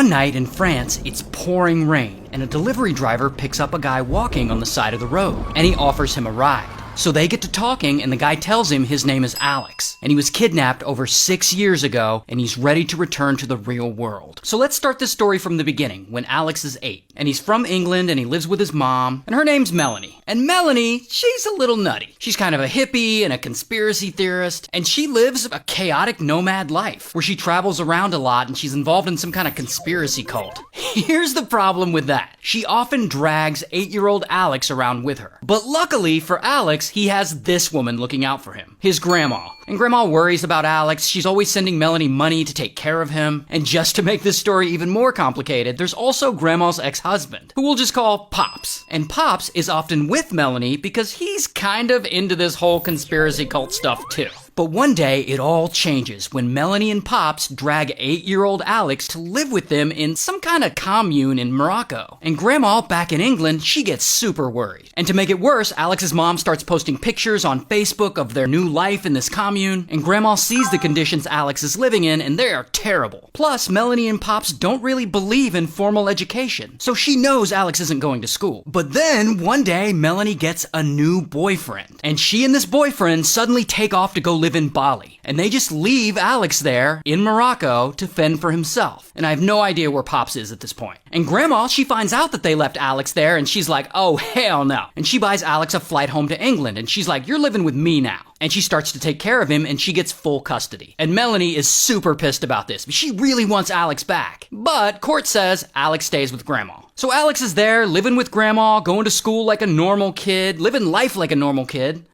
One night in France, it's pouring rain, and a delivery driver picks up a guy walking on the side of the road, and he offers him a ride. So they get to talking, and the guy tells him his name is Alex, and he was kidnapped over 6 years ago, and he's ready to return to the real world. So let's start this story from the beginning, when Alex is 8, and he's from England, and he lives with his mom, and her name's Melanie. And Melanie, she's a little nutty. She's kind of a hippie and a conspiracy theorist, and she lives a chaotic nomad life, where she travels around a lot, and she's involved in some kind of conspiracy cult. Here's the problem with that. She often drags 8-year-old Alex around with her. But luckily for Alex, he has this woman looking out for him, his grandma. And grandma worries about Alex. She's always sending Melanie money to take care of him. And just to make this story even more complicated, there's also grandma's ex-husband, who we'll just call Pops. And Pops is often with Melanie because he's kind of into this whole conspiracy cult stuff too. But one day, it all changes when Melanie and Pops drag 8-year-old Alex to live with them in some kind of commune in Morocco. And Grandma, back in England, she gets super worried. And to make it worse, Alex's mom starts posting pictures on Facebook of their new life in this commune, and Grandma sees the conditions Alex is living in, and they are terrible. Plus, Melanie and Pops don't really believe in formal education, so she knows Alex isn't going to school. But then, one day, Melanie gets a new boyfriend, and she and this boyfriend suddenly take off to go live in Bali, and they just leave Alex there in Morocco to fend for himself. And I have no idea where Pops is at this point. And Grandma, she finds out that they left Alex there, and she's like, oh hell no. And she buys Alex a flight home to England, and she's like, you're living with me now. And she starts to take care of him, and she gets full custody. And Melanie is super pissed about this. She really wants Alex back. But court says Alex stays with Grandma. So Alex is there, living with Grandma, going to school like a normal kid, living life like a normal kid.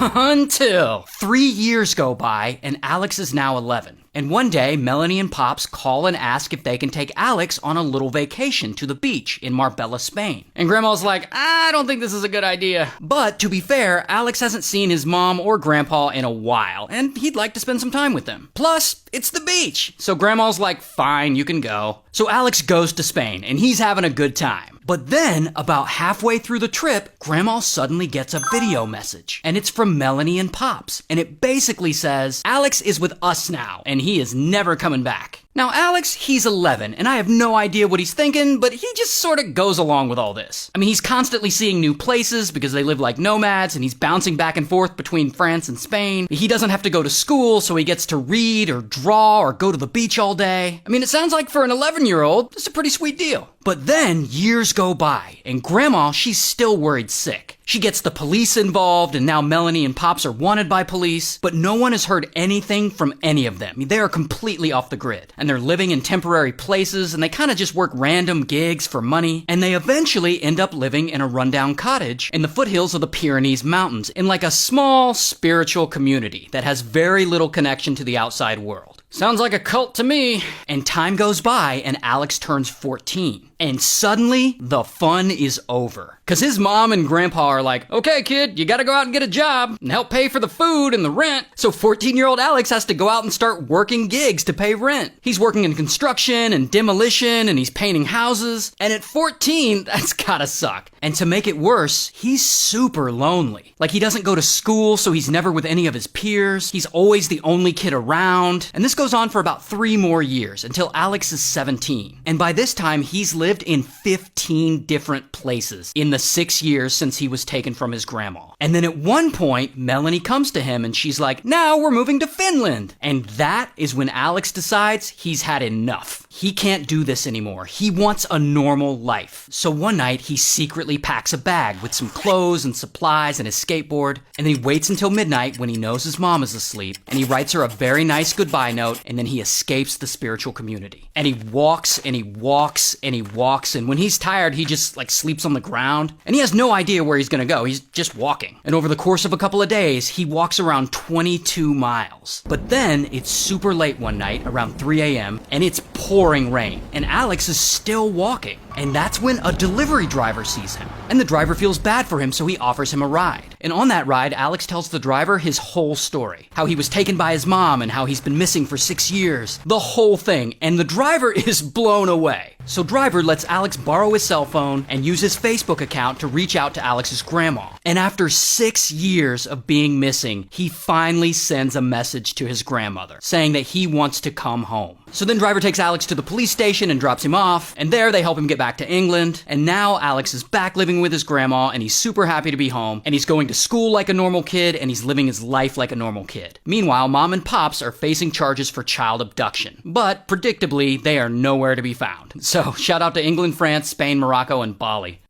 Until 3 years go by, and Alex is now 11. And one day, Melanie and Pops call and ask if they can take Alex on a little vacation to the beach in Marbella, Spain. And Grandma's like, I don't think this is a good idea. But to be fair, Alex hasn't seen his mom or grandpa in a while, and he'd like to spend some time with them. Plus, it's the beach. So Grandma's like, fine, you can go. So Alex goes to Spain, and he's having a good time. But then, about halfway through the trip, Grandma suddenly gets a video message. And it's from Melanie and Pops. And it basically says, Alex is with us now, and he is never coming back. Now, Alex, he's 11, and I have no idea what he's thinking, but he just sort of goes along with all this. I mean, he's constantly seeing new places because they live like nomads, and he's bouncing back and forth between France and Spain. He doesn't have to go to school, so he gets to read or draw or go to the beach all day. I mean, it sounds like for an 11-year-old, it's a pretty sweet deal. But then years go by, and Grandma, she's still worried sick. She gets the police involved, and now Melanie and Pops are wanted by police, but no one has heard anything from any of them. I mean, they are completely off the grid, and they're living in temporary places, and they kind of just work random gigs for money, and they eventually end up living in a rundown cottage in the foothills of the Pyrenees Mountains, in like a small spiritual community that has very little connection to the outside world. Sounds like a cult to me. And time goes by, and Alex turns 14. And suddenly, the fun is over. Because his mom and grandpa are like, okay, kid, you gotta go out and get a job and help pay for the food and the rent. So 14-year-old Alex has to go out and start working gigs to pay rent. He's working in construction and demolition, and he's painting houses. And at 14, that's gotta suck. And to make it worse, he's super lonely. Like, he doesn't go to school, so he's never with any of his peers. He's always the only kid around. And this goes on for about 3 more years until Alex is 17. And by this time, he's lived in 15 different places in the 6 years since he was taken from his grandma. And then at one point, Melanie comes to him and she's like, now we're moving to Finland. And that is when Alex decides he's had enough. He can't do this anymore. He wants a normal life. So one night, he secretly packs a bag with some clothes and supplies and his skateboard, and then he waits until midnight when he knows his mom is asleep, and he writes her a very nice goodbye note, and then he escapes the spiritual community. And he walks, and he walks, and he walks, and when he's tired, he just like sleeps on the ground, and he has no idea where he's gonna go. He's just walking. And over the course of a couple of days, he walks around 22 miles. But then, it's super late one night, around 3 a.m., and it's pouring rain, and Alex is still walking. And that's when a delivery driver sees him. And the driver feels bad for him, so he offers him a ride. And on that ride, Alex tells the driver his whole story. How he was taken by his mom and how he's been missing for 6 years. The whole thing. And the driver is blown away. So Driver lets Alex borrow his cell phone and use his Facebook account to reach out to Alex's grandma. And after 6 years of being missing, he finally sends a message to his grandmother saying that he wants to come home. So then Driver takes Alex to the police station and drops him off, and there they help him get back to England. And now Alex is back living with his grandma, and he's super happy to be home, and he's going to school like a normal kid, and he's living his life like a normal kid. Meanwhile, Mom and Pops are facing charges for child abduction, but predictably, they are nowhere to be found. So shout out to England, France, Spain, Morocco, and Bali.